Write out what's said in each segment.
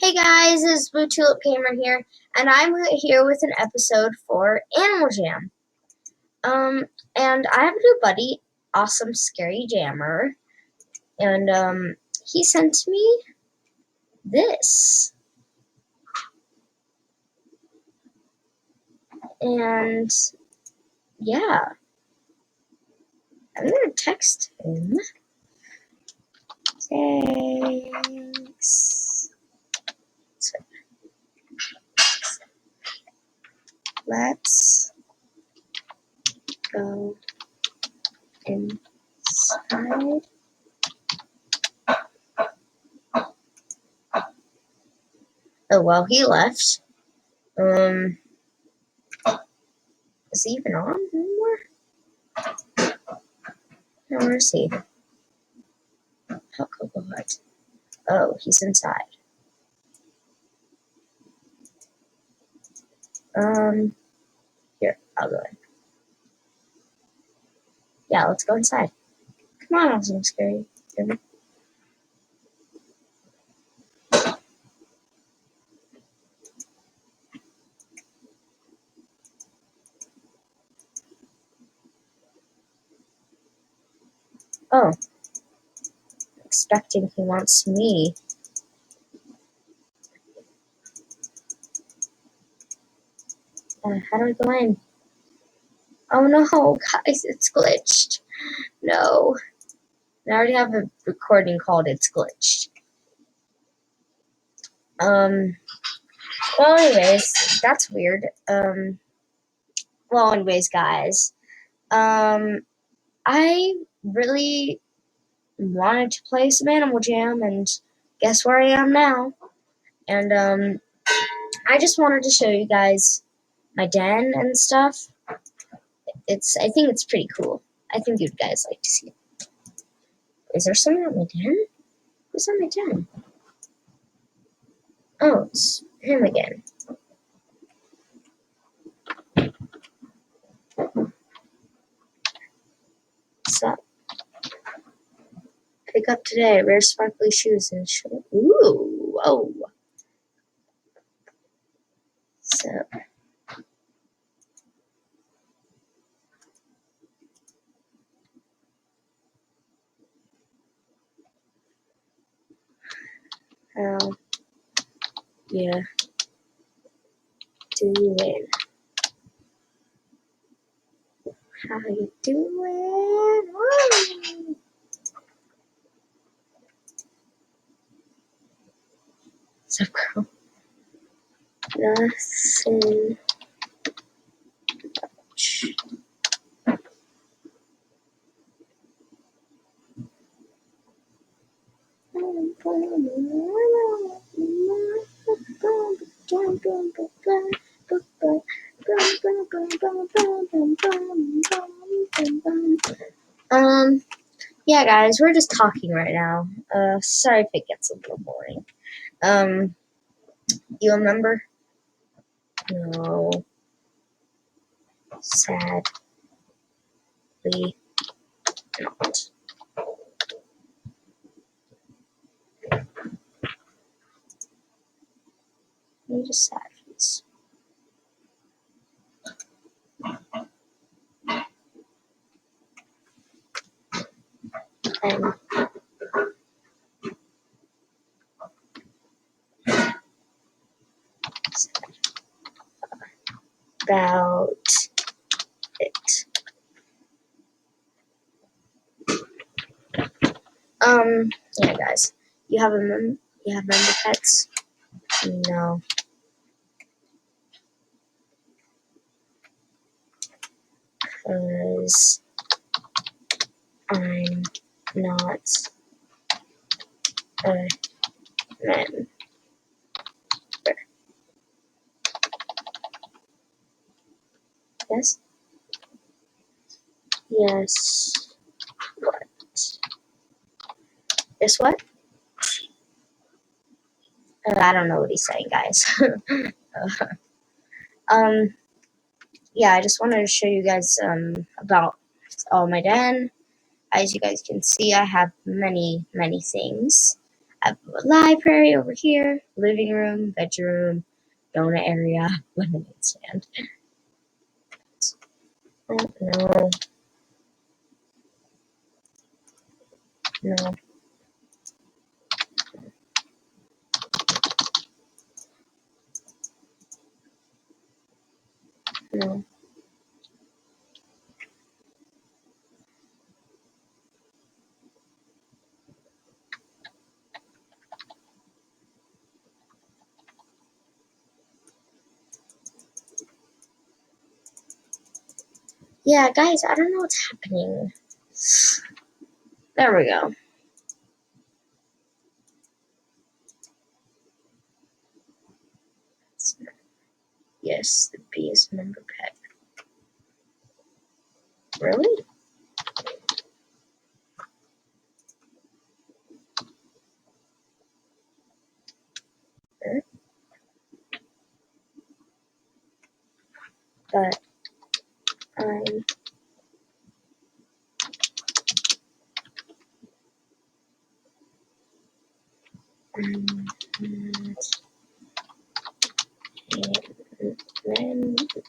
Hey guys, it's Blue Tulip Gamer here, and I'm here with an episode for Animal Jam. And I have a new buddy, Awesome Scary Jammer, and he sent me this. And yeah, I'm gonna text him. Thanks. Let's go inside. Oh well, he left. Is he even on anymore? No, where is he? Oh, Cocoa Hut. Oh, he's inside. Here, I'll go in. Yeah, let's go inside. Come on, Awesome Scary. Oh, expecting he wants me. How do I go in? Oh no, guys, it's glitched. No. I already have a recording called It's Glitched. Well, anyways, that's weird. Well, anyways, guys, I really wanted to play some Animal Jam, and guess where I am now? And, I just wanted to show you guys my den and stuff. I think it's pretty cool. I think you'd guys like to see it. Is there someone at my den? Who's on my den? Oh, it's him again. So, pick up today, rare sparkly shoes and show. Ooh, whoa. So, how you doing? How you doing? Woo! So, girl. Nothing much. Yeah, guys, we're just talking right now. Sorry if it gets a little boring. You remember? No. Sadly not. Need a sad face. And about it. Yeah, guys. You have member pets? No. Because I'm not a member. Yes? Yes. What? Yes, what? I don't know what he's saying, guys. Yeah, I just wanted to show you guys, about my den. As you guys can see, I have many, many things. I have a library over here, living room, bedroom, donut area, lemonade stand. Oh, no. No. No. Yeah, guys, I don't know what's happening. There we go. Yes, the bee is member pet. Really? Sure. But I'm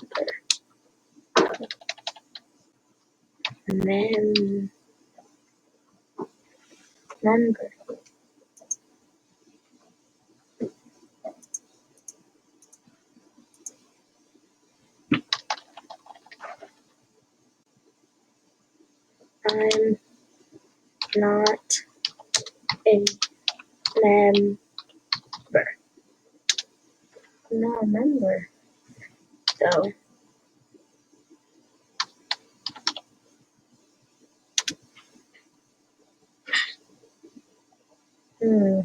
not a member. I'm not a member. I'm not a member, though. Hmm.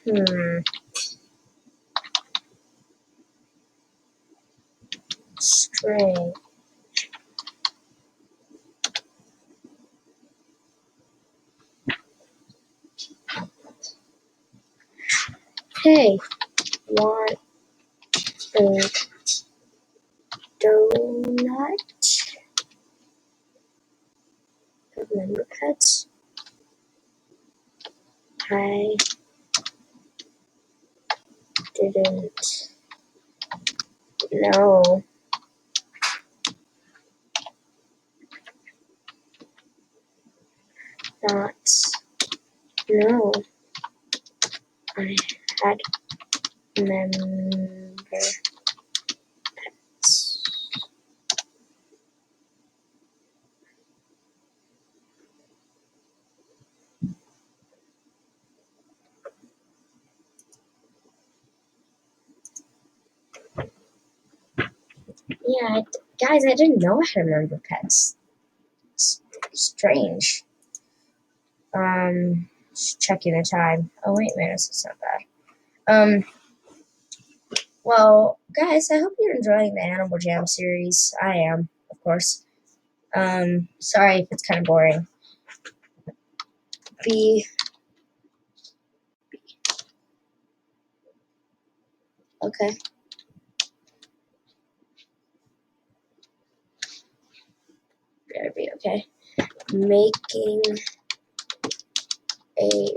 Hmm. Strange. Hey, want a donut of member pets? I didn't know. Not know. I had member pets. Yeah, guys, I didn't know I had member pets. Strange. Just checking the time. Oh wait, man, this is not bad. Well, guys, I hope you're enjoying the Animal Jam series. I am, of course. Sorry if it's kind of boring. Okay. Better be okay. Making a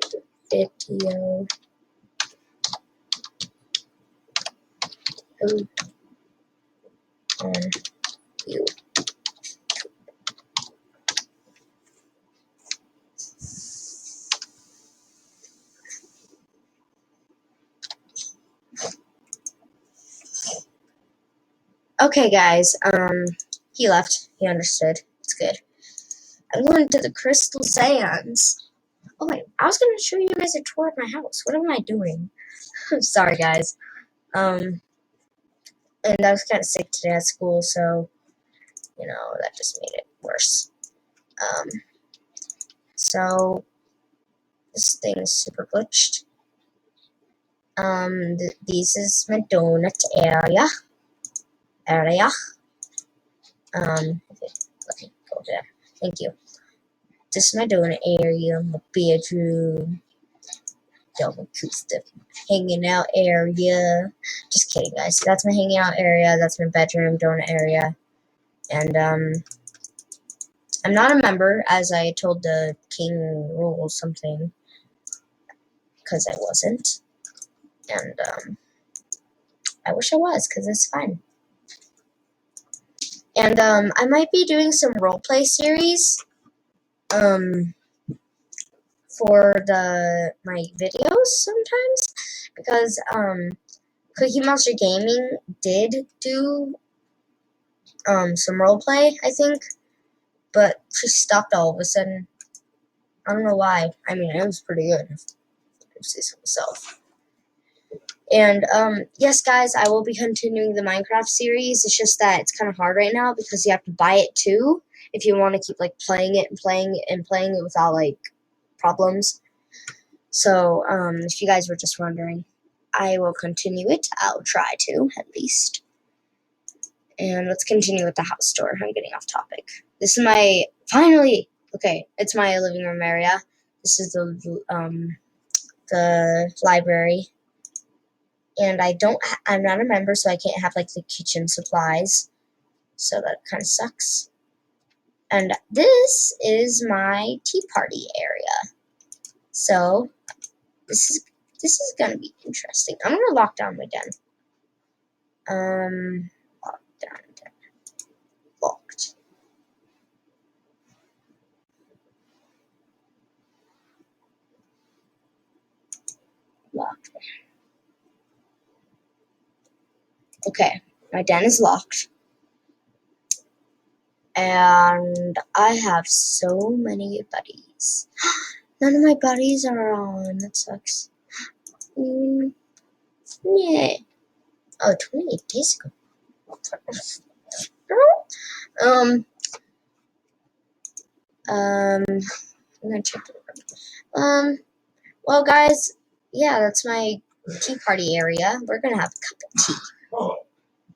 video on you. Okay, guys. He left. He understood. It's good. I'm going to the Crystal Sands. Oh wait, I was gonna show you guys a tour of my house. What am I doing? I'm sorry, guys. And I was kind of sick today at school, so that just made it worse. So this thing is super glitched. This is my donut area. Okay, let me go there. Thank you. This is my donut area, my bedroom, double acoustic hanging out area. Just kidding, guys. That's my hanging out area. That's my bedroom, donut area. And I'm not a member, as I told the king rule something. because I wasn't. And I wish I was, because it's fun. And I might be doing some roleplay series for my videos sometimes, because Cookie Monster Gaming did do some roleplay, I think, but she stopped all of a sudden. I don't know why. I mean, it was pretty good, if I say so myself. And yes, guys, I will be continuing the Minecraft series. It's just that it's kind of hard right now because you have to buy it too if you want to keep like playing it and playing it and playing it without like problems. So if you guys were just wondering, I will continue it. I'll try to, at least. And let's continue with the house tour. I'm getting off topic. This is my it's my living room area. This is the library. And I'm not a member, so I can't have like the kitchen supplies. So that kind of sucks. And this is my tea party area. So this is gonna be interesting. I'm gonna lock down my den. Lock down den. Locked. Locked. Okay, my den is locked. And I have so many buddies. None of my buddies are on. That sucks. Yeah. Oh, 28 days ago. I'm gonna check it. Well, guys, yeah, that's my tea party area. We're gonna have a cup of tea.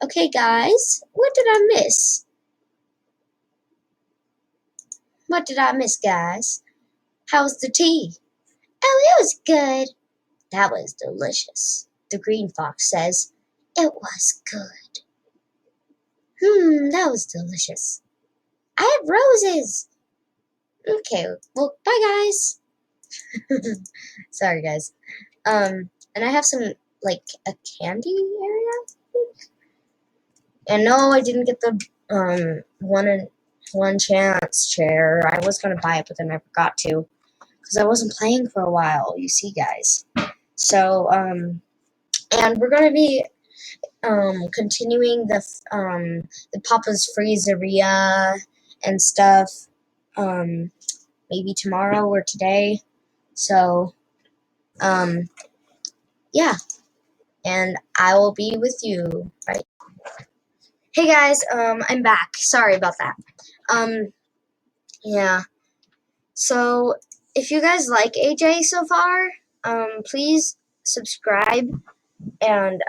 Okay, guys, what did I miss? What did I miss, guys? How's the tea? Oh, it was good. That was delicious. The green fox says, it was good. That was delicious. I have roses. Okay, well, bye, guys. Sorry, guys. And I have some, like, a candy area, I think. And no, I didn't get the, one chance chair. I was gonna buy it, but then I forgot to. Because I wasn't playing for a while, you see, guys. So, and we're gonna be, continuing the Papa's Freezeria and stuff, maybe tomorrow or today. So, yeah, and I will be with you, right? Hey guys, I'm back. Sorry about that. Yeah. So, if you guys like AJ so far, please subscribe, and,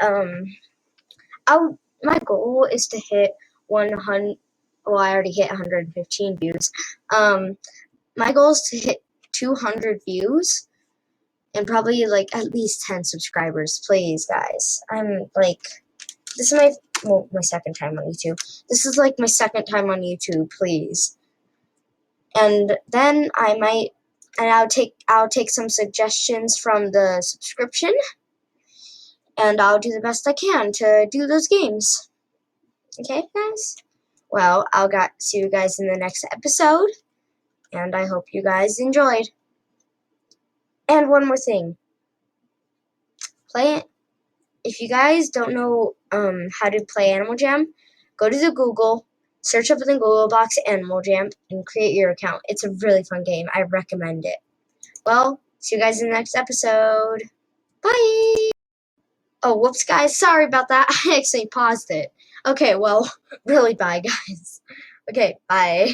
my goal is to hit 100, well, I already hit 115 views. My goal is to hit 200 views, and probably, like, at least 10 subscribers, please, guys. I'm, like, this is my second time on YouTube. This is, like, my second time on YouTube, please. And then I'll take some suggestions from the subscription, and I'll do the best I can to do those games. Okay, guys? Well, I'll see you guys in the next episode, and I hope you guys enjoyed. And one more thing. If you guys don't know how to play Animal Jam, go to the Google, search up in the Google box Animal Jam, and create your account. It's a really fun game. I recommend it. Well, see you guys in the next episode. Bye! Oh, whoops, guys. Sorry about that. I actually paused it. Okay, well, really bye, guys. Okay, bye.